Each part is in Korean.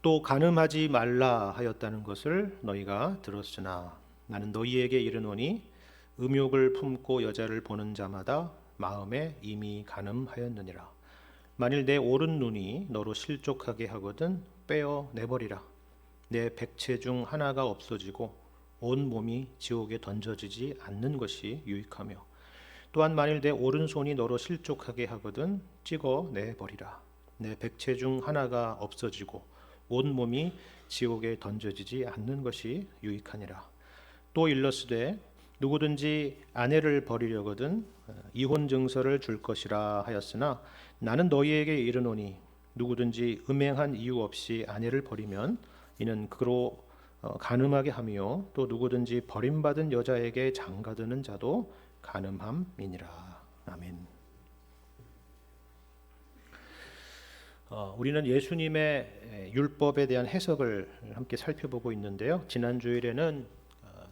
또 간음하지 말라 하였다는 것을 너희가 들었으나 나는 너희에게 이르노니 음욕을 품고 여자를 보는 자마다 마음에 이미 간음하였느니라. 만일 내 오른 눈이 너로 실족하게 하거든 빼어 내버리라. 내 백체 중 하나가 없어지고 온 몸이 지옥에 던져지지 않는 것이 유익하며, 또한 만일 내 오른손이 너로 실족하게 하거든 찍어 내버리라. 내 백체 중 하나가 없어지고 온 몸이 지옥에 던져지지 않는 것이 유익하니라. 또 일러스되 누구든지 아내를 버리려거든 이혼 증서를 줄 것이라 하였으나 나는 너희에게 이르노니 누구든지 음행한 이유 없이 아내를 버리면 이는 그로 간음하게 하며, 또 누구든지 버림받은 여자에게 장가드는 자도 간음함이니라. 아멘. 우리는 예수님의 율법에 대한 해석을 함께 살펴보고 있는데요. 지난 주일에는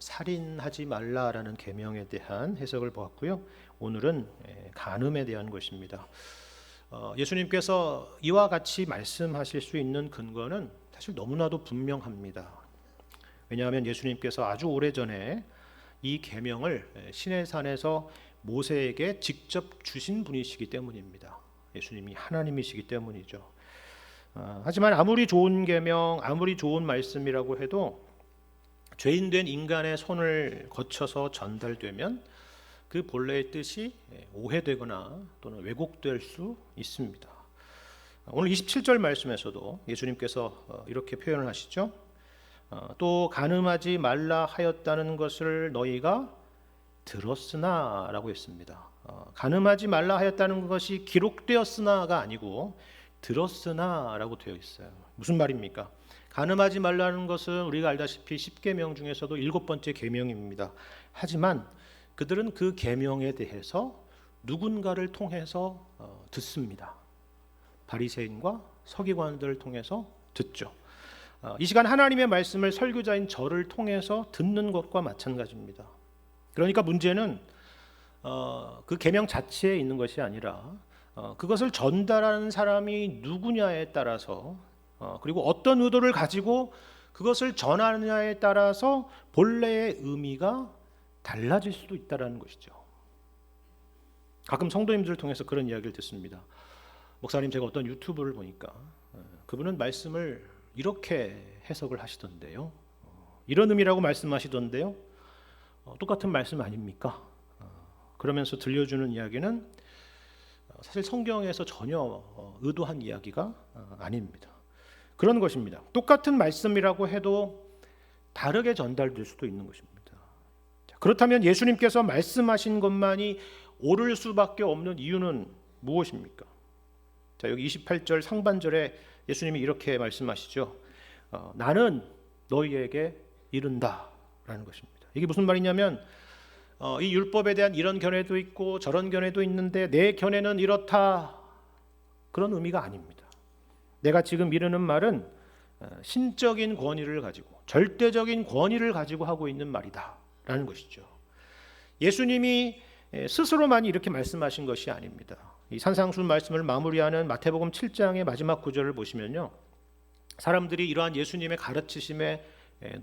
살인하지 말라라는 계명에 대한 해석을 보았고요. 오늘은 간음에 대한 것입니다. 예수님께서 이와 같이 말씀하실 수 있는 근거는 사실 너무나도 분명합니다. 왜냐하면 예수님께서 아주 오래전에 이 계명을 시내산에서 모세에게 직접 주신 분이시기 때문입니다. 예수님이 하나님이시기 때문이죠. 하지만 아무리 좋은 계명, 아무리 좋은 말씀이라고 해도 죄인된 인간의 손을 거쳐서 전달되면 그 본래의 뜻이 오해되거나 또는 왜곡될 수 있습니다. 오늘 27절 말씀에서도 예수님께서 이렇게 표현을 하시죠. 또 간음하지 말라 하였다는 것을 너희가 들었으나 라고 했습니다. 간음하지 말라 하였다는 것이 기록되었으나가 아니고 들었으나 라고 되어 있어요. 무슨 말입니까? 간음하지 말라는 것은 우리가 알다시피 10계명 중에서도 7번째 계명입니다. 하지만 그들은 그 계명에 대해서 누군가를 통해서 듣습니다. 바리새인과 서기관들을 통해서 듣죠. 이 시간 하나님의 말씀을 설교자인 저를 통해서 듣는 것과 마찬가지입니다. 그러니까 문제는 그 계명 자체에 있는 것이 아니라 그것을 전달하는 사람이 누구냐에 따라서, 그리고 어떤 의도를 가지고 그것을 전하느냐에 따라서 본래의 의미가 달라질 수도 있다는 것이죠. 가끔 성도님들을 통해서 그런 이야기를 듣습니다. 목사님, 제가 어떤 유튜브를 보니까 그분은 말씀을 이렇게 해석을 하시던데요, 이런 의미라고 말씀하시던데요, 똑같은 말씀 아닙니까? 그러면서 들려주는 이야기는 사실 성경에서 전혀 의도한 이야기가 아닙니다. 그런 것입니다. 똑같은 말씀이라고 해도 다르게 전달될 수도 있는 것입니다. 그렇다면 예수님께서 말씀하신 것만이 옳을 수밖에 없는 이유는 무엇입니까? 자, 여기 28절 상반절에 예수님이 이렇게 말씀하시죠. 나는 너희에게 이른다 라는 것입니다. 이게 무슨 말이냐면 이 율법에 대한 이런 견해도 있고 저런 견해도 있는데 내 견해는 이렇다, 그런 의미가 아닙니다. 내가 지금 이르는 말은 신적인 권위를 가지고, 절대적인 권위를 가지고 하고 있는 말이다 라는 것이죠. 예수님이 스스로만이 이렇게 말씀하신 것이 아닙니다. 이 산상순 말씀을 마무리하는 마태복음 7장의 마지막 구절을 보시면요, 사람들이 이러한 예수님의 가르치심에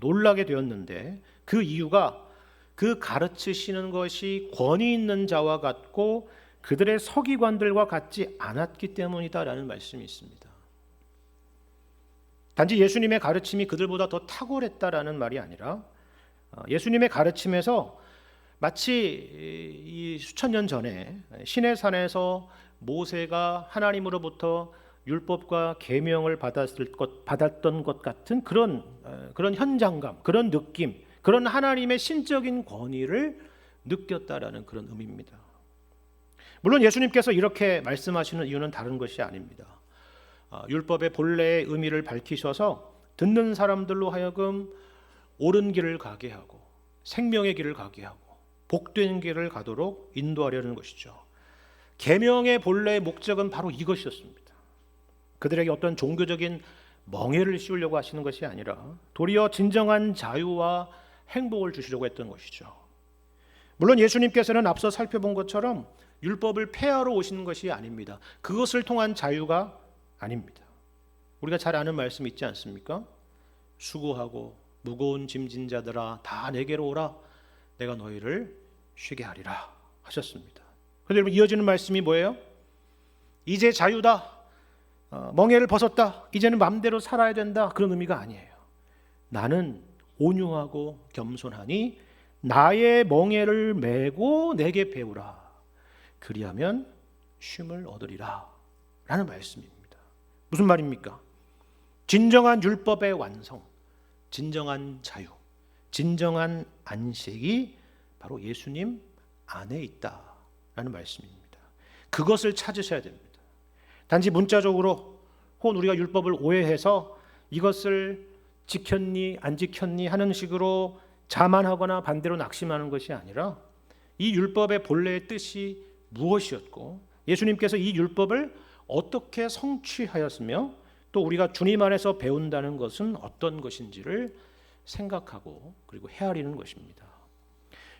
놀라게 되었는데 그 이유가 그 가르치시는 것이 권위 있는 자와 같고 그들의 서기관들과 같지 않았기 때문이다라는 말씀이 있습니다. 단지 예수님의 가르침이 그들보다 더 탁월했다라는 말이 아니라 예수님의 가르침에서 마치 이 수천 년 전에 시내산에서 모세가 하나님으로부터 율법과 계명을 받았던 것 같은 그런 현장감, 그런 느낌, 그런 하나님의 신적인 권위를 느꼈다라는 그런 의미입니다. 물론 예수님께서 이렇게 말씀하시는 이유는 다른 것이 아닙니다. 율법의 본래의 의미를 밝히셔서 듣는 사람들로 하여금 옳은 길을 가게 하고 생명의 길을 가게 하고 복된 길을 가도록 인도하려는 것이죠. 계명의 본래의 목적은 바로 이것이었습니다. 그들에게 어떤 종교적인 멍해를 씌우려고 하시는 것이 아니라 도리어 진정한 자유와 행복을 주시려고 했던 것이죠. 물론 예수님께서는 앞서 살펴본 것처럼 율법을 폐하러 오시는 것이 아닙니다. 그것을 통한 자유가 아닙니다. 우리가 잘 아는 말씀 있지 않습니까? 수고하고 무거운 짐진 자들아 다 내게로 오라 내가 너희를 쉬게 하리라 하셨습니다. 그런데 여러분 이어지는 말씀이 뭐예요? 이제 자유다. 멍에를 벗었다. 이제는 마음대로 살아야 된다. 그런 의미가 아니에요. 나는 온유하고 겸손하니 나의 멍에를 메고 내게 배우라. 그리하면 쉼을 얻으리라 라는 말씀입니다. 무슨 말입니까? 진정한 율법의 완성, 진정한 자유, 진정한 안식이 바로 예수님 안에 있다라는 말씀입니다. 그것을 찾으셔야 됩니다. 단지 문자적으로 혹은 우리가 율법을 오해해서 이것을 지켰니 안 지켰니 하는 식으로 자만하거나 반대로 낙심하는 것이 아니라 이 율법의 본래의 뜻이 무엇이었고 예수님께서 이 율법을 어떻게 성취하였으며 또 우리가 주님 안에서 배운다는 것은 어떤 것인지를 생각하고 그리고 헤아리는 것입니다.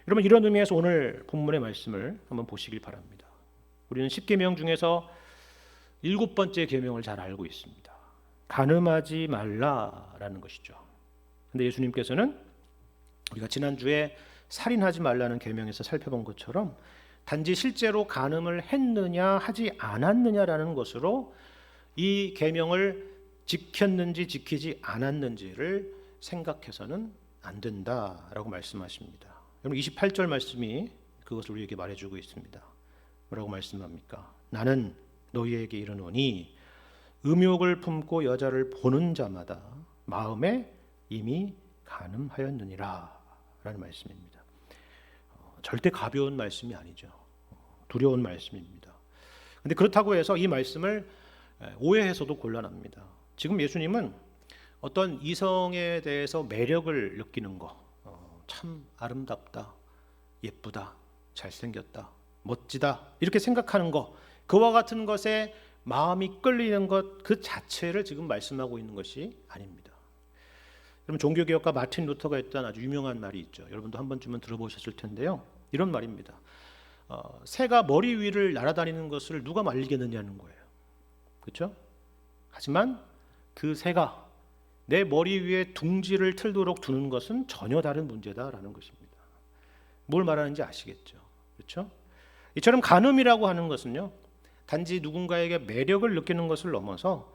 여러분 이런 의미에서 오늘 본문의 말씀을 한번 보시길 바랍니다. 우리는 10계명 중에서 7번째 계명을 잘 알고 있습니다. 간음하지 말라라는 것이죠. 그런데 예수님께서는 우리가 지난주에 살인하지 말라는 계명에서 살펴본 것처럼 단지 실제로 간음을 했느냐 하지 않았느냐라는 것으로 이 계명을 지켰는지 지키지 않았는지를 생각해서는 안 된다라고 말씀하십니다. 여러분 28절 말씀이 그것을 우리에게 말해주고 있습니다. 뭐라고 말씀합니까? 나는 너희에게 이르노니 음욕을 품고 여자를 보는 자마다 마음에 이미 간음하였느니라 라는 말씀입니다. 절대 가벼운 말씀이 아니죠. 두려운 말씀입니다. 그런데 그렇다고 해서 이 말씀을 오해해서도 곤란합니다. 지금 예수님은 어떤 이성에 대해서 매력을 느끼는 거, 참 아름답다, 예쁘다, 잘생겼다, 멋지다 이렇게 생각하는 거, 그와 같은 것에 마음이 끌리는 것 그 자체를 지금 말씀하고 있는 것이 아닙니다. 여러분 종교개혁가 마틴 루터가 했던 아주 유명한 말이 있죠. 여러분도 한 번쯤은 들어보셨을 텐데요. 이런 말입니다. 새가 머리 위를 날아다니는 것을 누가 말리겠느냐는 거예요. 그렇죠? 하지만 그 새가 내 머리 위에 둥지를 틀도록 두는 것은 전혀 다른 문제다라는 것입니다. 뭘 말하는지 아시겠죠? 그렇죠? 이처럼 간음이라고 하는 것은요. 단지 누군가에게 매력을 느끼는 것을 넘어서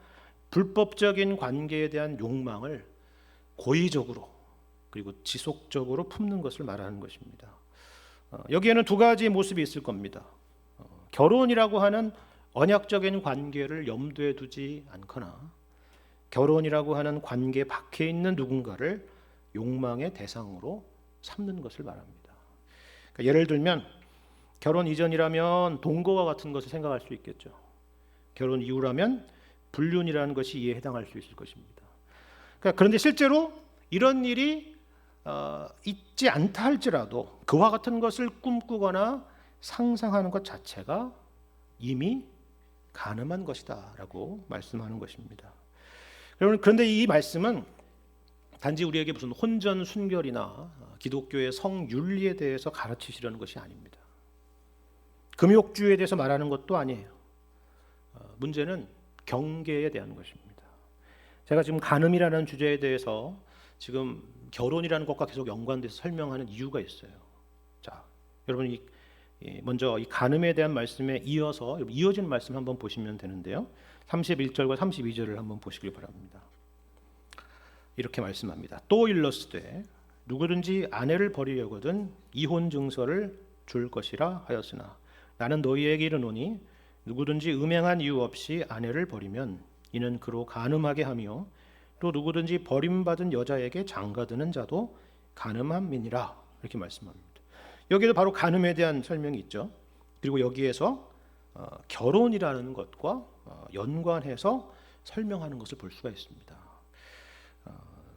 불법적인 관계에 대한 욕망을 고의적으로 그리고 지속적으로 품는 것을 말하는 것입니다. 여기에는 두 가지 모습이 있을 겁니다. 결혼이라고 하는 언약적인 관계를 염두에 두지 않거나 결혼이라고 하는 관계 밖에 있는 누군가를 욕망의 대상으로 삼는 것을 말합니다. 그러니까 예를 들면 결혼 이전이라면 동거와 같은 것을 생각할 수 있겠죠. 결혼 이후라면 불륜이라는 것이 이에 해당할 수 있을 것입니다. 그런데 실제로 이런 일이 있지 않다 할지라도 그와 같은 것을 꿈꾸거나 상상하는 것 자체가 이미 간음한 것이다라고 말씀하는 것입니다. 그런데 이 말씀은 단지 우리에게 무슨 혼전 순결이나 기독교의 성윤리에 대해서 가르치시려는 것이 아닙니다. 금욕주의에 대해서 말하는 것도 아니에요. 문제는 경계에 대한 것입니다. 제가 지금 간음이라는 주제에 대해서 지금 결혼이라는 것과 계속 연관돼서 설명하는 이유가 있어요. 자, 여러분 먼저 이 간음에 대한 말씀에 이어서 이어진 말씀 한번 보시면 되는데요. 31절과 32절을 한번 보시길 바랍니다. 이렇게 말씀합니다. 또 일렀으되 누구든지 아내를 버리려거든 이혼 증서를 줄 것이라 하였으나 나는 너희에게 이르노니 누구든지 음행한 이유 없이 아내를 버리면 이는 그로 간음하게 하며 또 누구든지 버림받은 여자에게 장가드는 자도 간음함이니라 이렇게 말씀합니다. 여기도 바로 간음에 대한 설명이 있죠. 그리고 여기에서 결혼이라는 것과 연관해서 설명하는 것을 볼 수가 있습니다.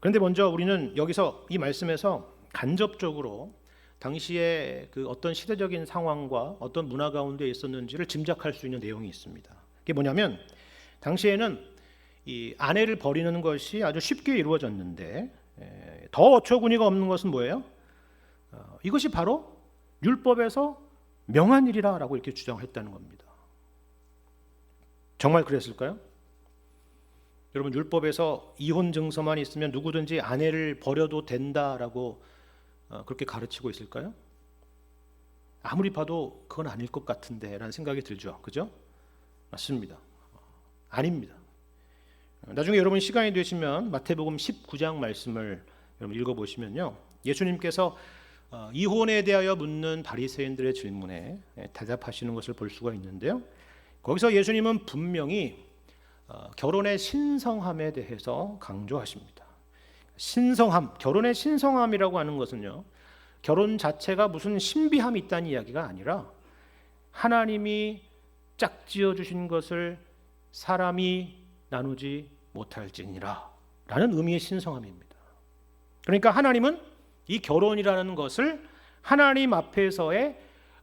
그런데 먼저 우리는 여기서 이 말씀에서 간접적으로 당시에 그 어떤 시대적인 상황과 어떤 문화 가운데 있었는지를 짐작할 수 있는 내용이 있습니다. 그게 뭐냐면 당시에는 이 아내를 버리는 것이 아주 쉽게 이루어졌는데 더 어처구니가 없는 것은 뭐예요? 이것이 바로 율법에서 명한 일이라고 이렇게 주장했다는 겁니다. 정말 그랬을까요? 여러분 율법에서 이혼 증서만 있으면 누구든지 아내를 버려도 된다라고 그렇게 가르치고 있을까요? 아무리 봐도 그건 아닐 것 같은데 라는 생각이 들죠. 그죠? 맞습니다. 아닙니다. 나중에 여러분 시간이 되시면 마태복음 19장 말씀을 여러분 읽어보시면요, 예수님께서 이혼에 대하여 묻는 바리새인들의 질문에 대답하시는 것을 볼 수가 있는데요, 거기서 예수님은 분명히 결혼의 신성함에 대해서 강조하십니다. 신성함, 결혼의 신성함이라고 하는 것은요, 결혼 자체가 무슨 신비함이 있다는 이야기가 아니라 하나님이 짝지어 주신 것을 사람이 나누지 못할지니라 라는 의미의 신성함입니다. 그러니까 하나님은 이 결혼이라는 것을 하나님 앞에서의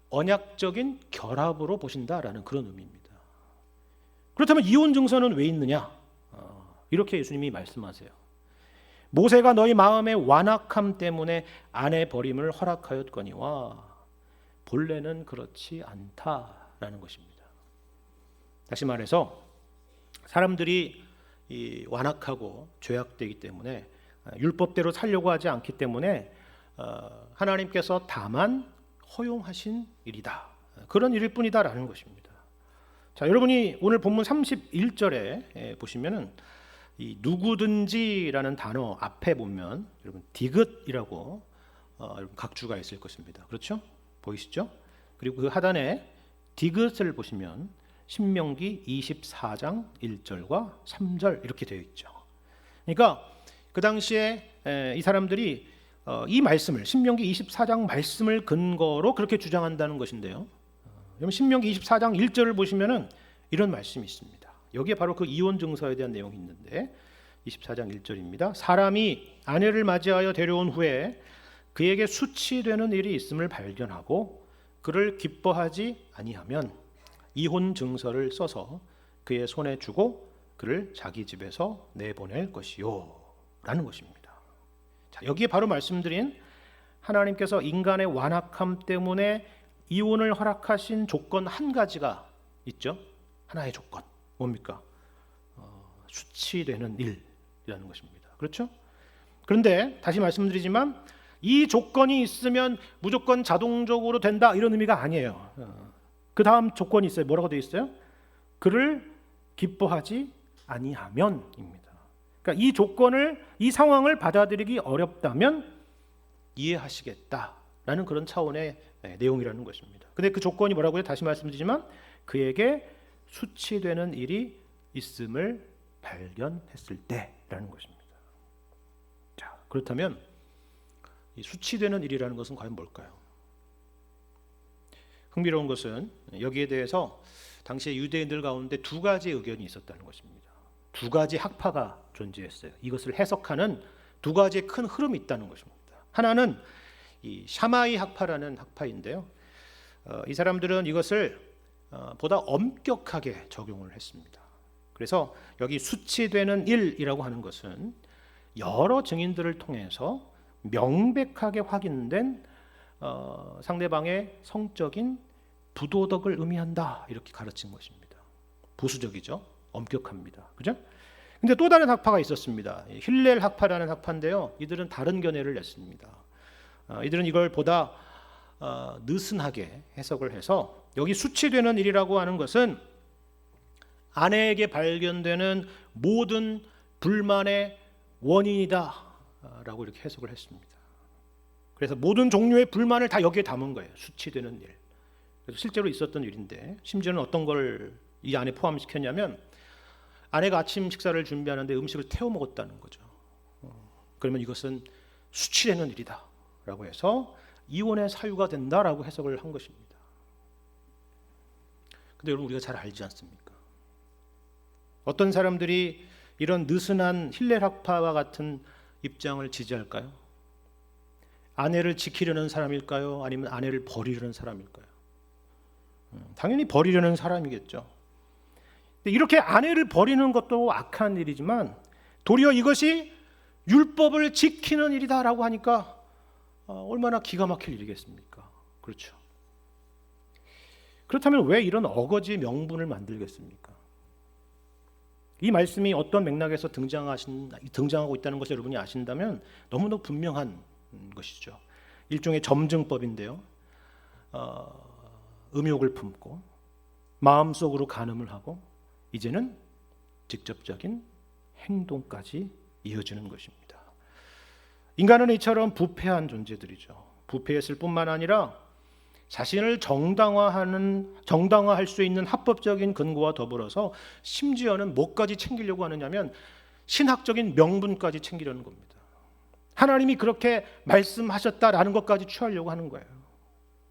언약적인 결합으로 보신다라는 그런 의미입니다. 그렇다면 이혼 증서는 왜 있느냐? 이렇게 예수님이 말씀하세요. 모세가 너희 마음의 완악함 때문에 아내 버림을 허락하였거니와 본래는 그렇지 않다라는 것입니다. 다시 말해서 사람들이 이 완악하고 죄악되기 때문에 율법대로 살려고 하지 않기 때문에 하나님께서 다만 허용하신 일이다, 그런 일일 뿐이다라는 것입니다. 자, 여러분이 오늘 본문 31절에 보시면은 이 누구든지라는 단어 앞에 보면 여러분 디귿이라고 여러분 각주가 있을 것입니다. 그렇죠? 보이시죠? 그리고 그 하단에 디귿을 보시면 신명기 24장 1절과 3절 이렇게 되어 있죠. 그러니까 그 당시에 이 사람들이 이 말씀을, 신명기 24장 말씀을 근거로 그렇게 주장한다는 것인데요, 신명기 24장 1절을 보시면은 이런 말씀이 있습니다. 여기에 바로 그 이혼 증서에 대한 내용이 있는데 24장 1절입니다. 사람이 아내를 맞이하여 데려온 후에 그에게 수치되는 일이 있음을 발견하고 그를 기뻐하지 아니하면 이혼 증서를 써서 그의 손에 주고 그를 자기 집에서 내보낼 것이요 라는 것입니다. 자, 여기에 바로 말씀드린 하나님께서 인간의 완악함 때문에 이혼을 허락하신 조건 한 가지가 있죠. 하나의 조건, 뭡니까? 수치되는 일이라는 것입니다. 그렇죠? 그런데 다시 말씀드리지만 이 조건이 있으면 무조건 자동적으로 된다, 이런 의미가 아니에요. 그 다음 조건이 있어요. 뭐라고 되어 있어요? 그를 기뻐하지 아니하면입니다. 그러니까 이 조건을, 이 상황을 받아들이기 어렵다면 이해하시겠다라는 그런 차원의 내용이라는 것입니다. 근데 그 조건이 뭐라고요? 다시 말씀드리지만 그에게 수치되는 일이 있음을 발견했을 때라는 것입니다. 자, 그렇다면 이 수치되는 일이라는 것은 과연 뭘까요? 흥미로운 것은 여기에 대해서 당시의 유대인들 가운데 두 가지 의견이 있었다는 것입니다. 두 가지 학파가 존재했어요. 이것을 해석하는 두 가지의 큰 흐름이 있다는 것입니다. 하나는 이 샤마이 학파라는 학파인데요, 이 사람들은 이것을 보다 엄격하게 적용을 했습니다. 그래서 여기 수치되는 일이라고 하는 것은 여러 증인들을 통해서 명백하게 확인된 상대방의 성적인 부도덕을 의미한다, 이렇게 가르친 것입니다. 보수적이죠. 엄격합니다. 그죠? 근데 또 다른 학파가 있었습니다. 힐렐 학파라는 학파인데요, 이들은 다른 견해를 냈습니다. 이들은 이걸 보다 느슨하게 해석을 해서 여기 수치되는 일이라고 하는 것은 아내에게 발견되는 모든 불만의 원인이다 라고 이렇게 해석을 했습니다. 그래서 모든 종류의 불만을 다 여기에 담은 거예요. 수치되는 일. 그래서 실제로 있었던 일인데, 심지어는 어떤 걸 이 안에 포함시켰냐면 아내가 아침 식사를 준비하는데 음식을 태워 먹었다는 거죠. 그러면 이것은 수치되는 일이다 라고 해서 이혼의 사유가 된다라고 해석을 한 것입니다. 근데 여러분, 우리가 잘 알지 않습니까? 어떤 사람들이 이런 느슨한 힐렐 학파와 같은 입장을 지지할까요? 아내를 지키려는 사람일까요? 아니면 아내를 버리려는 사람일까요? 당연히 버리려는 사람이겠죠. 근데 이렇게 아내를 버리는 것도 악한 일이지만 도리어 이것이 율법을 지키는 일이다라고 하니까 얼마나 기가 막힐 일이겠습니까? 그렇죠. 그렇다면 왜 이런 어거지 명분을 만들겠습니까? 이 말씀이 어떤 맥락에서 등장하고 있다는 것을 여러분이 아신다면 너무나 분명한 것이죠. 일종의 점증법인데요. 음욕을 품고 마음속으로 간음을 하고 이제는 직접적인 행동까지 이어지는 것입니다. 인간은 이처럼 부패한 존재들이죠. 부패했을 뿐만 아니라 자신을 정당화할 수 있는 합법적인 근거와 더불어서 심지어는 뭐까지 챙기려고 하느냐면 신학적인 명분까지 챙기려는 겁니다. 하나님이 그렇게 말씀하셨다라는 것까지 취하려고 하는 거예요.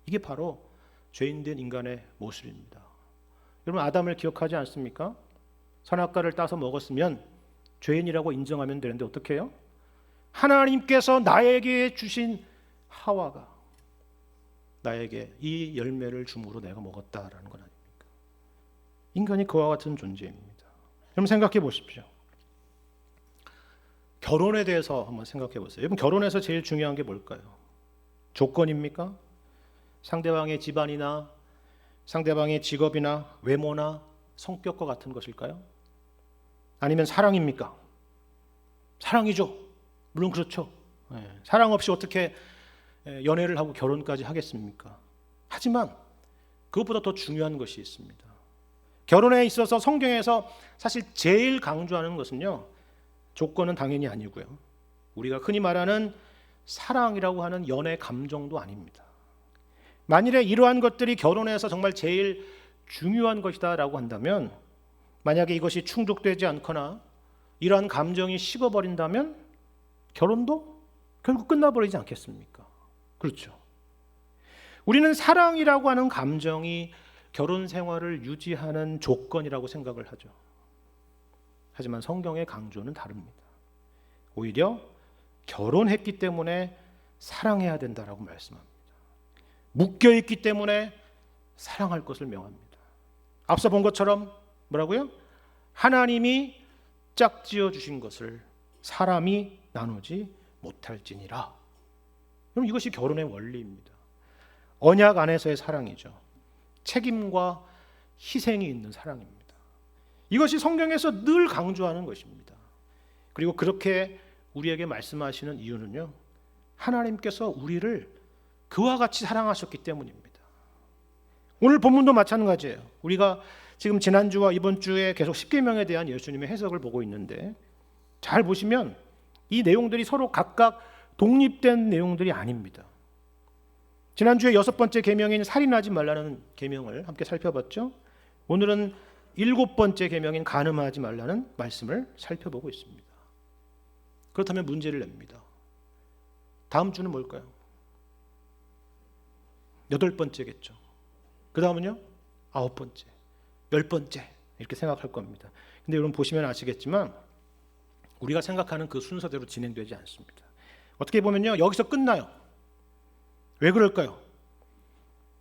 이게 바로 죄인된 인간의 모습입니다. 여러분, 아담을 기억하지 않습니까? 선악과를 따서 먹었으면 죄인이라고 인정하면 되는데 어떻게 해요? 하나님께서 나에게 주신 하와가 나에게 이 열매를 줌으로 내가 먹었다라는 건 아닙니까? 인간이 그와 같은 존재입니다. 여러분, 생각해 보십시오. 결혼에 대해서 한번 생각해 보세요. 여러분, 결혼에서 제일 중요한 게 뭘까요? 조건입니까? 상대방의 집안이나 상대방의 직업이나 외모나 성격과 같은 것일까요? 아니면 사랑입니까? 사랑이죠. 물론 그렇죠. 사랑 없이 어떻게 연애를 하고 결혼까지 하겠습니까? 하지만 그것보다 더 중요한 것이 있습니다. 결혼에 있어서 성경에서 사실 제일 강조하는 것은요, 조건은 당연히 아니고요, 우리가 흔히 말하는 사랑이라고 하는 연애 감정도 아닙니다. 만일에 이러한 것들이 결혼에서 정말 제일 중요한 것이다라고 한다면, 만약에 이것이 충족되지 않거나 이러한 감정이 식어버린다면 결혼도 결국 끝나버리지 않겠습니까? 그렇죠. 우리는 사랑이라고 하는 감정이 결혼 생활을 유지하는 조건이라고 생각을 하죠. 하지만 성경의 강조는 다릅니다. 오히려 결혼했기 때문에 사랑해야 된다라고 말씀합니다. 묶여있기 때문에 사랑할 것을 명합니다. 앞서 본 것처럼 뭐라고요? 하나님이 짝지어 주신 것을 사람이 나누지 못할지니라. 그럼 이것이 결혼의 원리입니다. 언약 안에서의 사랑이죠. 책임과 희생이 있는 사랑입니다. 이것이 성경에서 늘 강조하는 것입니다. 그리고 그렇게 우리에게 말씀하시는 이유는요, 하나님께서 우리를 그와 같이 사랑하셨기 때문입니다. 오늘 본문도 마찬가지예요. 우리가 지금 지난주와 이번 주에 계속 십계명에 대한 예수님의 해석을 보고 있는데, 잘 보시면 이 내용들이 서로 각각 독립된 내용들이 아닙니다. 지난주에 6번째 계명인 살인하지 말라는 계명을 함께 살펴봤죠. 오늘은 7번째 계명인 간음하지 말라는 말씀을 살펴보고 있습니다. 그렇다면 문제를 냅니다. 다음 주는 뭘까요? 8번째겠죠. 그 다음은요? 9번째, 10번째 이렇게 생각할 겁니다. 근데 여러분 보시면 아시겠지만 우리가 생각하는 그 순서대로 진행되지 않습니다. 어떻게 보면요, 여기서 끝나요. 왜 그럴까요?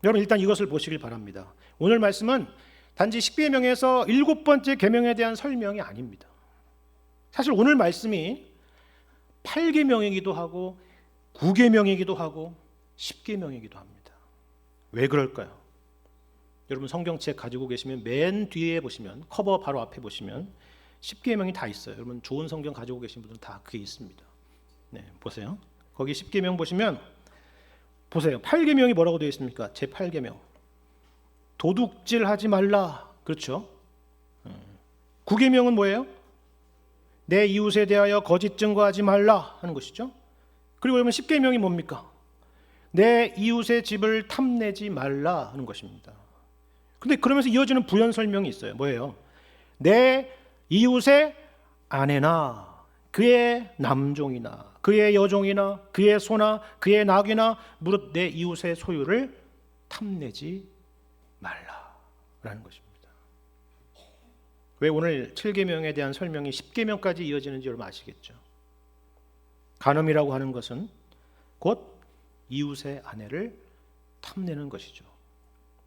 여러분, 일단 이것을 보시길 바랍니다. 오늘 말씀은 단지 십계명에서 7번째 계명에 대한 설명이 아닙니다. 사실 오늘 말씀이 8계명이기도 하고 9계명이기도 하고 10계명이기도 합니다. 왜 그럴까요? 여러분 성경책 가지고 계시면 맨 뒤에 보시면, 커버 바로 앞에 보시면 10계명이 다 있어요. 여러분 좋은 성경 가지고 계신 분들은 다 그게 있습니다. 네, 보세요. 거기 10계명 보시면 보세요. 8계명이 뭐라고 되어 있습니까? 제 8계명. 도둑질하지 말라. 그렇죠? 9계명은 뭐예요? 내 이웃에 대하여 거짓 증거하지 말라 하는 것이죠. 그리고 여러분 10계명이 뭡니까? 내 이웃의 집을 탐내지 말라 하는 것입니다. 근데 그러면서 이어지는 부연 설명이 있어요. 뭐예요? 내 이웃의 아내나 그의 남종이나 그의 여종이나 그의 소나 그의 낙이나 무릇 내 이웃의 소유를 탐내지 말라라는 것입니다. 왜 오늘 7계명에 대한 설명이 10계명까지 이어지는지 여러분 아시겠죠? 간음이라고 하는 것은 곧 이웃의 아내를 탐내는 것이죠.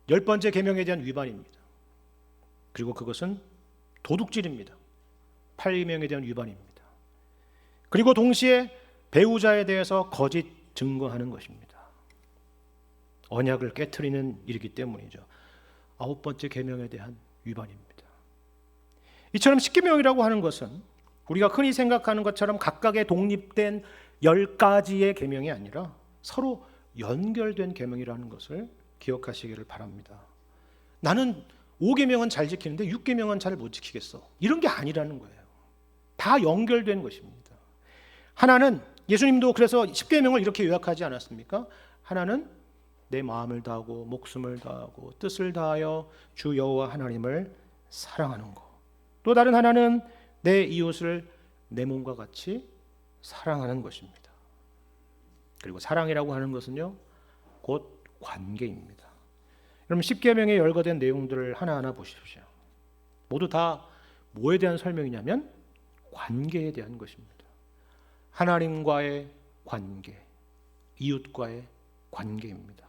10번째 계명에 대한 위반입니다. 그리고 그것은 도둑질입니다. 8계명에 대한 위반입니다. 그리고 동시에 배우자에 대해서 거짓 증거하는 것입니다. 언약을 깨트리는 일이기 때문이죠. 9번째 계명에 대한 위반입니다. 이처럼 십계명이라고 하는 것은 우리가 흔히 생각하는 것처럼 각각의 독립된 10가지의 계명이 아니라 서로 연결된 계명이라는 것을 기억하시기를 바랍니다. 나는 5계명은 잘 지키는데 6계명은 잘 못 지키겠어, 이런 게 아니라는 거예요. 다 연결된 것입니다. 하나는, 예수님도 그래서 10계명을 이렇게 요약하지 않았습니까? 하나는 내 마음을 다하고 목숨을 다하고 뜻을 다하여 주 여호와 하나님을 사랑하는 것. 또 다른 하나는 내 이웃을 내 몸과 같이 사랑하는 것입니다. 그리고 사랑이라고 하는 것은요, 곧 관계입니다. 여러분, 10계명에 열거된 내용들을 하나하나 보십시오. 모두 다 뭐에 대한 설명이냐면 관계에 대한 것입니다. 하나님과의 관계, 이웃과의 관계입니다.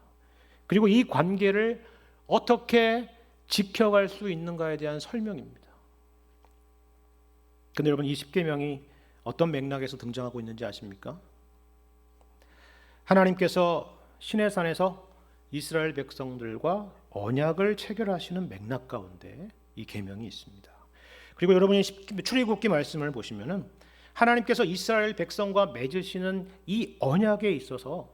그리고 이 관계를 어떻게 지켜갈 수 있는가에 대한 설명입니다. 근데 여러분, 이 10계명이 어떤 맥락에서 등장하고 있는지 아십니까? 하나님께서 시내산에서 이스라엘 백성들과 언약을 체결하시는 맥락 가운데 이 계명이 있습니다. 그리고 여러분이 출애굽기 말씀을 보시면은 하나님께서 이스라엘 백성과 맺으시는 이 언약에 있어서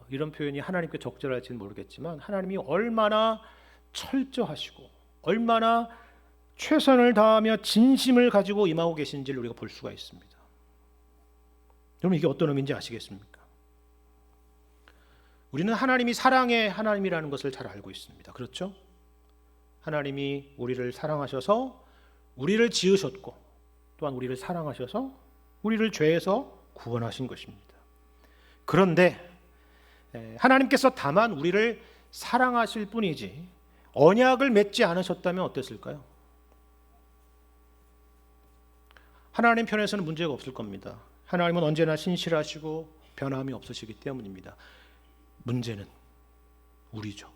이런 표현이 하나님께 적절할지는 모르겠지만 하나님이 얼마나 철저하시고 얼마나 최선을 다하며 진심을 가지고 임하고 계신지를 우리가 볼 수가 있습니다. 여러분, 이게 어떤 의미인지 아시겠습니까? 우리는 하나님이 사랑의 하나님이라는 것을 잘 알고 있습니다. 그렇죠? 하나님이 우리를 사랑하셔서 우리를 지으셨고 또한 우리를 사랑하셔서 우리를 죄에서 구원하신 것입니다. 그런데 하나님께서 다만 우리를 사랑하실 뿐이지 언약을 맺지 않으셨다면 어땠을까요? 하나님 편에서는 문제가 없을 겁니다. 하나님은 언제나 신실하시고 변함이 없으시기 때문입니다. 문제는 우리죠.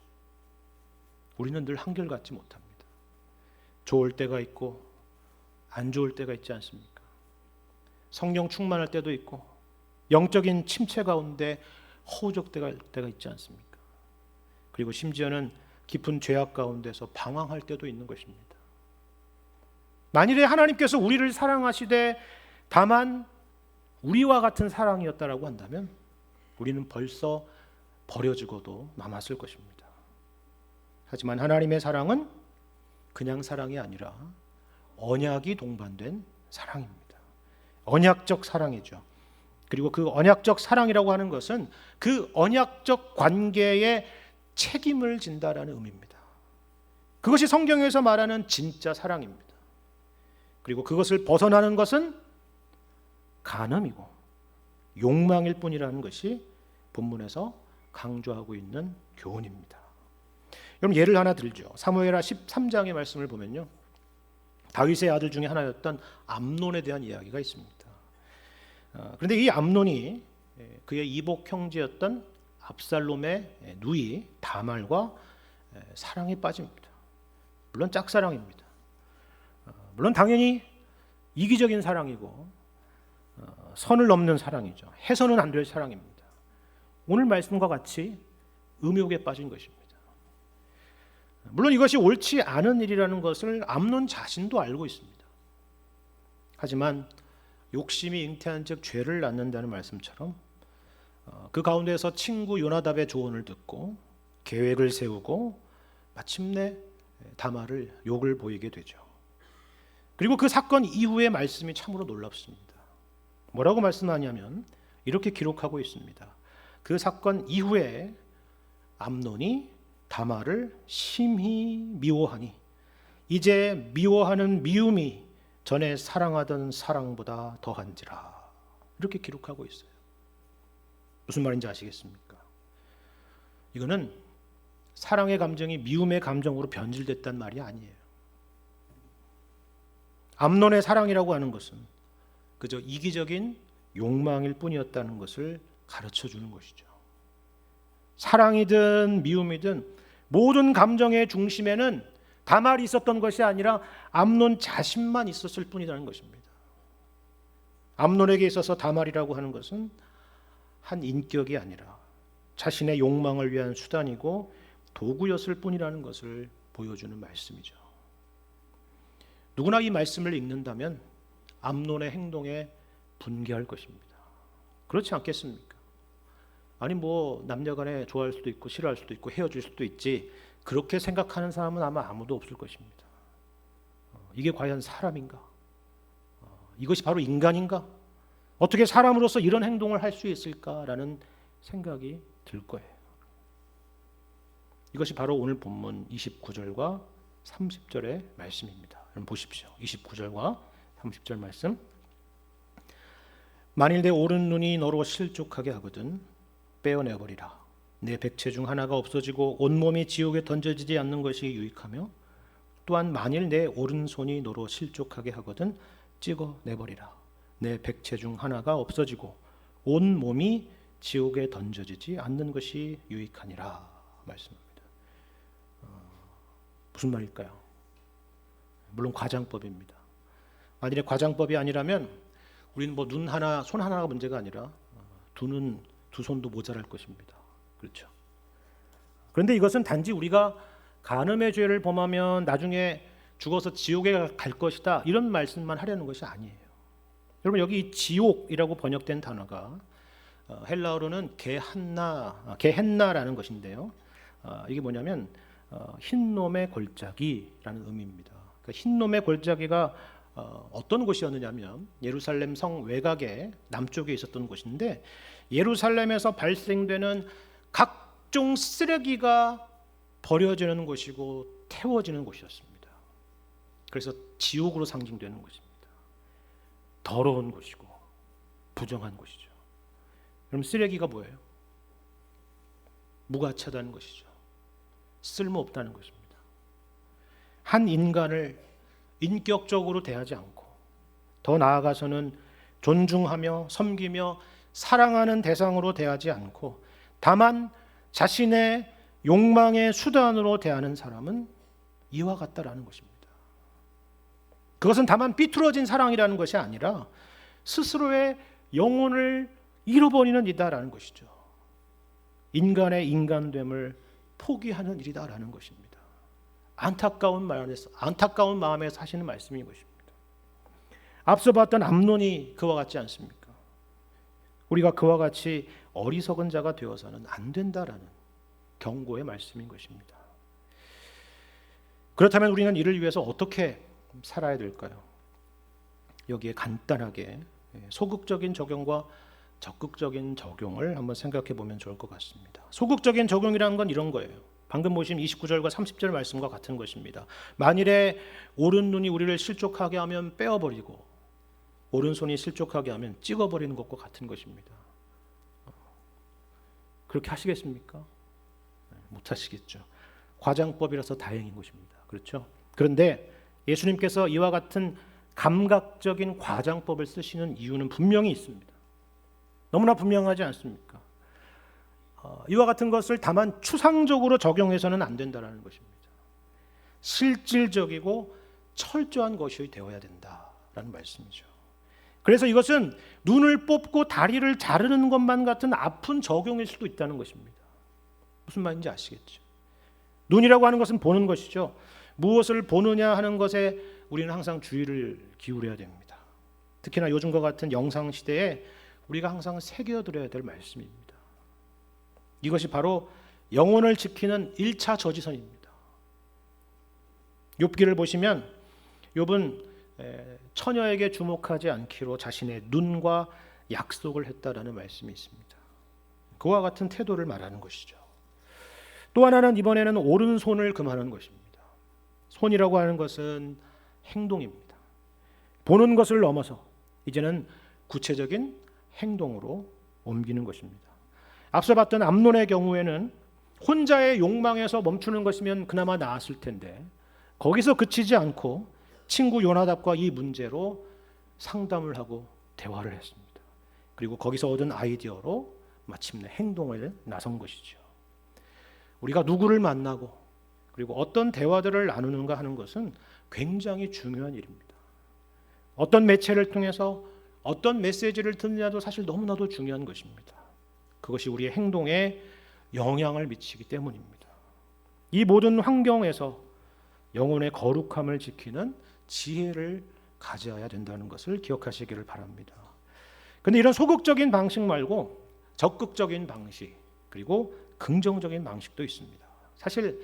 우리는 늘 한결같지 못합니다. 좋을 때가 있고 안 좋을 때가 있지 않습니까? 성령 충만할 때도 있고 영적인 침체 가운데 허우적대할 때가 있지 않습니까? 그리고 심지어는 깊은 죄악 가운데서 방황할 때도 있는 것입니다. 만일에 하나님께서 우리를 사랑하시되 다만 우리와 같은 사랑이었다라고 한다면 우리는 벌써 버려지고도 남았을 것입니다. 하지만 하나님의 사랑은 그냥 사랑이 아니라 언약이 동반된 사랑입니다. 언약적 사랑이죠. 그리고 그 언약적 사랑이라고 하는 것은 그 언약적 관계에 책임을 진다라는 의미입니다. 그것이 성경에서 말하는 진짜 사랑입니다. 그리고 그것을 벗어나는 것은 간음이고 욕망일 뿐이라는 것이 본문에서 강조하고 있는 교훈입니다. 여러분, 예를 하나 들죠. 사무엘하 13장의 말씀을 보면요, 다윗의 아들 중에 하나였던 암논에 대한 이야기가 있습니다. 그런데 이 암논이 그의 이복 형제였던 압살롬의 누이 다말과 사랑에 빠집니다. 물론 짝사랑입니다. 물론 당연히 이기적인 사랑이고 선을 넘는 사랑이죠. 해서는 안 될 사랑입니다. 오늘 말씀과 같이 음욕에 빠진 것입니다. 물론 이것이 옳지 않은 일이라는 것을 암논 자신도 알고 있습니다. 하지만 욕심이 잉태한 즉 죄를 낳는다는 말씀처럼 그 가운데서 친구 요나답의 조언을 듣고 계획을 세우고 마침내 다말을 욕을 보이게 되죠. 그리고 그 사건 이후의 말씀이 참으로 놀랍습니다. 뭐라고 말씀하냐면 이렇게 기록하고 있습니다. 그 사건 이후에 암논이 다말을 심히 미워하니 이제 미워하는 미움이 전에 사랑하던 사랑보다 더한지라. 이렇게 기록하고 있어요. 무슨 말인지 아시겠습니까? 이거는 사랑의 감정이 미움의 감정으로 변질됐단 말이 아니에요. 암논의 사랑이라고 하는 것은 그저 이기적인 욕망일 뿐이었다는 것을 가르쳐 주는 것이죠. 사랑이든 미움이든 모든 감정의 중심에는 다말이 있었던 것이 아니라 암논 자신만 있었을 뿐이라는 것입니다. 암논에게 있어서 다말이라고 하는 것은 한 인격이 아니라 자신의 욕망을 위한 수단이고 도구였을 뿐이라는 것을 보여주는 말씀이죠. 누구나 이 말씀을 읽는다면 암논의 행동에 분개할 것입니다. 그렇지 않겠습니까? 아니 뭐 남녀간에 좋아할 수도 있고 싫어할 수도 있고 헤어질 수도 있지, 그렇게 생각하는 사람은 아마 아무도 없을 것입니다. 이게 과연 사람인가? 이것이 바로 인간인가? 어떻게 사람으로서 이런 행동을 할 수 있을까라는 생각이 들 거예요. 이것이 바로 오늘 본문 29절과 30절의 말씀입니다. 여러분 보십시오. 29절과 30절 말씀. 만일 내 오른 눈이 너로 실족하게 하거든 빼어내버리라. 내 백체 중 하나가 없어지고 온몸이 지옥에 던져지지 않는 것이 유익하며, 또한 만일 내 오른손이 너로 실족하게 하거든 찍어내버리라. 내 백체 중 하나가 없어지고 온몸이 지옥에 던져지지 않는 것이 유익하니라 말씀합니다. 무슨 말일까요? 물론 과장법입니다. 만일에 과장법이 아니라면 우리는 뭐 눈 하나, 손 하나가 문제가 아니라 두 눈, 두 손도 모자랄 것입니다. 그렇죠? 그런데 이것은 단지 우리가 간음의 죄를 범하면 나중에 죽어서 지옥에 갈 것이다, 이런 말씀만 하려는 것이 아니에요. 여러분 여기 지옥이라고 번역된 단어가 헬라어로는 게헨나라는 것인데요. 이게 뭐냐면 흰놈의 골짜기라는 의미입니다. 그러니까 흰놈의 골짜기가 어떤 곳이었느냐면 예루살렘 성 외곽에 남쪽에 있었던 곳인데, 예루살렘에서 발생되는 각종 쓰레기가 버려지는 곳이고 태워지는 곳이었습니다. 그래서 지옥으로 상징되는 곳입니다. 더러운 곳이고 부정한 곳이죠. 그럼 쓰레기가 뭐예요? 무가치하다는 것이죠. 쓸모없다는 것입니다. 한 인간을 인격적으로 대하지 않고, 더 나아가서는 존중하며 섬기며 사랑하는 대상으로 대하지 않고, 다만 자신의 욕망의 수단으로 대하는 사람은 이와 같다라는 것입니다. 그것은 다만 삐뚤어진 사랑이라는 것이 아니라 스스로의 영혼을 잃어버리는 일이다라는 것이죠. 인간의 인간됨을 포기하는 일이다라는 것입니다. 안타까운 마음에 사시는 말씀인 것입니다. 앞서 봤던 암논이 그와 같지 않습니까? 우리가 그와 같이 어리석은 자가 되어서는 안 된다라는 경고의 말씀인 것입니다. 그렇다면 우리는 이를 위해서 어떻게 살아야 될까요? 여기에 간단하게 소극적인 적용과 적극적인 적용을 한번 생각해 보면 좋을 것 같습니다. 소극적인 적용이라는 건 이런 거예요. 방금 보신 29절과 30절 말씀과 같은 것입니다. 만일에 오른 눈이 우리를 실족하게 하면 빼어버리고 오른손이 실족하게 하면 찍어버리는 것과 같은 것입니다. 그렇게 하시겠습니까? 못 하시겠죠. 과장법이라서 다행인 것입니다. 그렇죠? 그런데 예수님께서 이와 같은 감각적인 과장법을 쓰시는 이유는 분명히 있습니다. 너무나 분명하지 않습니까? 이와 같은 것을 다만 추상적으로 적용해서는 안 된다는 것입니다. 실질적이고 철저한 것이 되어야 된다라는 말씀이죠. 그래서 이것은 눈을 뽑고 다리를 자르는 것만 같은 아픈 적용일 수도 있다는 것입니다. 무슨 말인지 아시겠죠? 눈이라고 하는 것은 보는 것이죠. 무엇을 보느냐 하는 것에 우리는 항상 주의를 기울여야 됩니다. 특히나 요즘과 같은 영상 시대에 우리가 항상 새겨들어야 될 말씀입니다. 이것이 바로 영혼을 지키는 1차 저지선입니다. 욥기를 보시면 욥은 처녀에게 주목하지 않기로 자신의 눈과 약속을 했다라는 말씀이 있습니다. 그와 같은 태도를 말하는 것이죠. 또 하나는 이번에는 오른손을 금하는 것입니다. 손이라고 하는 것은 행동입니다. 보는 것을 넘어서 이제는 구체적인 행동으로 옮기는 것입니다. 앞서 봤던 암논의 경우에는 혼자의 욕망에서 멈추는 것이면 그나마 나았을 텐데 거기서 그치지 않고 친구 요나답과 이 문제로 상담을 하고 대화를 했습니다. 그리고 거기서 얻은 아이디어로 마침내 행동을 나선 것이죠. 우리가 누구를 만나고 그리고 어떤 대화들을 나누는가 하는 것은 굉장히 중요한 일입니다. 어떤 매체를 통해서 어떤 메시지를 듣느냐도 사실 너무나도 중요한 것입니다. 그것이 우리의 행동에 영향을 미치기 때문입니다. 이 모든 환경에서 영혼의 거룩함을 지키는 지혜를 가져야 된다는 것을 기억하시기를 바랍니다. 근데 이런 소극적인 방식 말고 적극적인 방식, 그리고 긍정적인 방식도 있습니다. 사실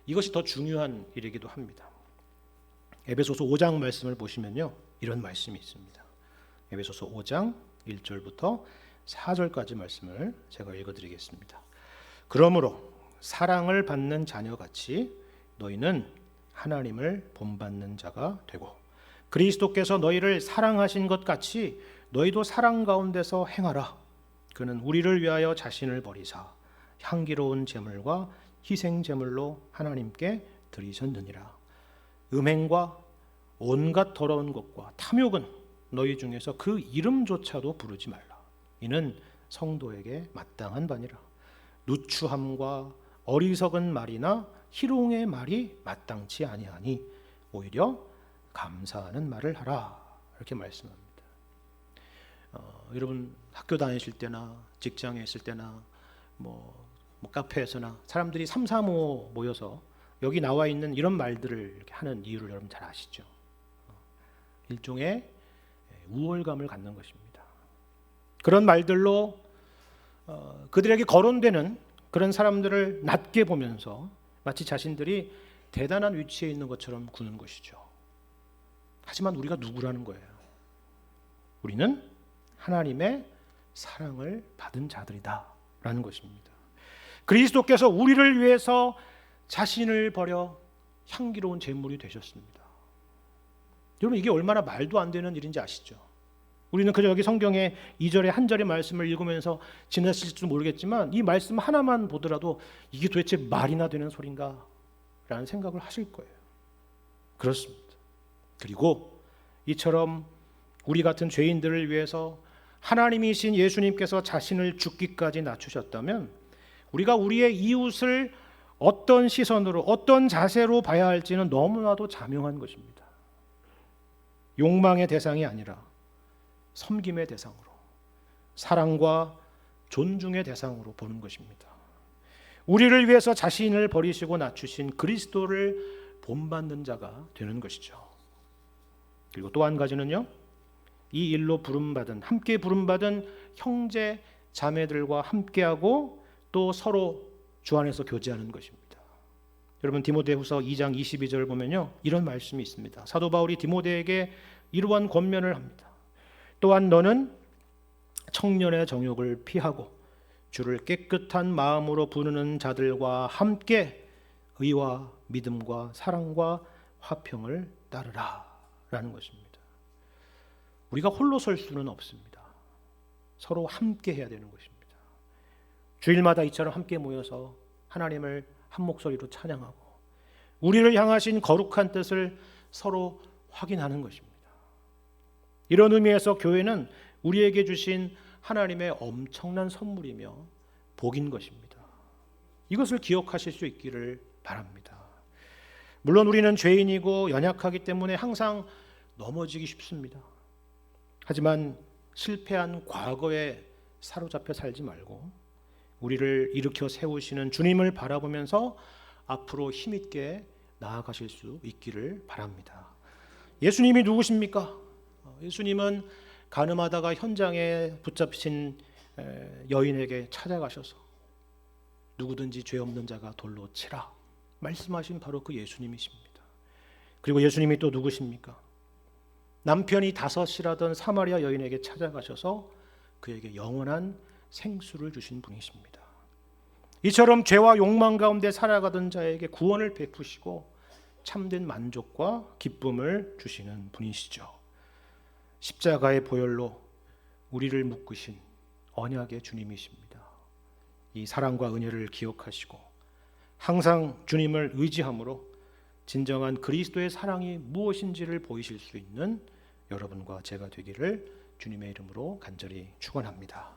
이것이 더 중요한 일이기도 합니다. 에베소서 5장 말씀을 보시면요, 이런 말씀이 있습니다. 에베소서 5장 1절부터 4절까지 말씀을 제가 읽어드리겠습니다. 그러므로 사랑을 받는 자녀같이 너희는 하나님을 본받는 자가 되고, 그리스도께서 너희를 사랑하신 것 같이 너희도 사랑 가운데서 행하라. 그는 우리를 위하여 자신을 버리사 향기로운 제물과 희생 제물로 하나님께 드리셨느니라. 음행과 온갖 더러운 것과 탐욕은 너희 중에서 그 이름조차도 부르지 말라. 이는 성도에게 마땅한 바니라. 누추함과 어리석은 말이나 희롱의 말이 마땅치 아니하니 오히려 감사하는 말을 하라. 이렇게 말씀합니다. 여러분 학교 다니실 때나 직장에 있을 때나 뭐 카페에서나 사람들이 3, 4, 5 모여서 여기 나와 있는 이런 말들을 이렇게 하는 이유를 여러분 잘 아시죠? 일종의 우월감을 갖는 것입니다. 그런 말들로 그들에게 거론되는 그런 사람들을 낮게 보면서 마치 자신들이 대단한 위치에 있는 것처럼 구는 것이죠. 하지만 우리가 누구라는 거예요? 우리는 하나님의 사랑을 받은 자들이다 라는 것입니다. 그리스도께서 우리를 위해서 자신을 버려 향기로운 제물이 되셨습니다. 여러분 이게 얼마나 말도 안 되는 일인지 아시죠? 우리는 그저 여기 성경의 2절의 한 절의 말씀을 읽으면서 지나칠지도 모르겠지만 이 말씀 하나만 보더라도 이게 도대체 말이나 되는 소린가? 라는 생각을 하실 거예요. 그렇습니다. 그리고 이처럼 우리 같은 죄인들을 위해서 하나님이신 예수님께서 자신을 죽기까지 낮추셨다면 우리가 우리의 이웃을 어떤 시선으로 어떤 자세로 봐야 할지는 너무나도 자명한 것입니다. 욕망의 대상이 아니라 섬김의 대상으로, 사랑과 존중의 대상으로 보는 것입니다. 우리를 위해서 자신을 버리시고 낮추신 그리스도를 본받는 자가 되는 것이죠. 그리고 또 한 가지는요, 이 일로 함께 부름받은 형제 자매들과 함께하고 또 서로 주 안에서 교제하는 것입니다. 여러분 디모데후서 2장 22절 보면요, 이런 말씀이 있습니다. 사도 바울이 디모데에게 이러한 권면을 합니다. 또한 너는 청년의 정욕을 피하고 주를 깨끗한 마음으로 부르는 자들과 함께 의와 믿음과 사랑과 화평을 따르라 라는 것입니다. 우리가 홀로 설 수는 없습니다. 서로 함께 해야 되는 것입니다. 주일마다 이처럼 함께 모여서 하나님을 한 목소리로 찬양하고 우리를 향하신 거룩한 뜻을 서로 확인하는 것입니다. 이런 의미에서 교회는 우리에게 주신 하나님의 엄청난 선물이며 복인 것입니다. 이것을 기억하실 수 있기를 바랍니다. 물론 우리는 죄인이고 연약하기 때문에 항상 넘어지기 쉽습니다. 하지만 실패한 과거에 사로잡혀 살지 말고 우리를 일으켜 세우시는 주님을 바라보면서 앞으로 힘있게 나아가실 수 있기를 바랍니다. 예수님이 누구십니까? 예수님은 가늠하다가 현장에 붙잡힌 여인에게 찾아가셔서 누구든지 죄 없는 자가 돌로 치라 말씀하신 바로 그 예수님이십니다. 그리고 예수님이 또 누구십니까? 남편이 5이라던 사마리아 여인에게 찾아가셔서 그에게 영원한 생수를 주신 분이십니다. 이처럼 죄와 욕망 가운데 살아가던 자에게 구원을 베푸시고 참된 만족과 기쁨을 주시는 분이시죠. 십자가의 보혈로 우리를 묶으신 언약의 주님이십니다. 이 사랑과 은혜를 기억하시고 항상 주님을 의지함으로 진정한 그리스도의 사랑이 무엇인지를 보이실 수 있는 여러분과 제가 되기를 주님의 이름으로 간절히 축원합니다.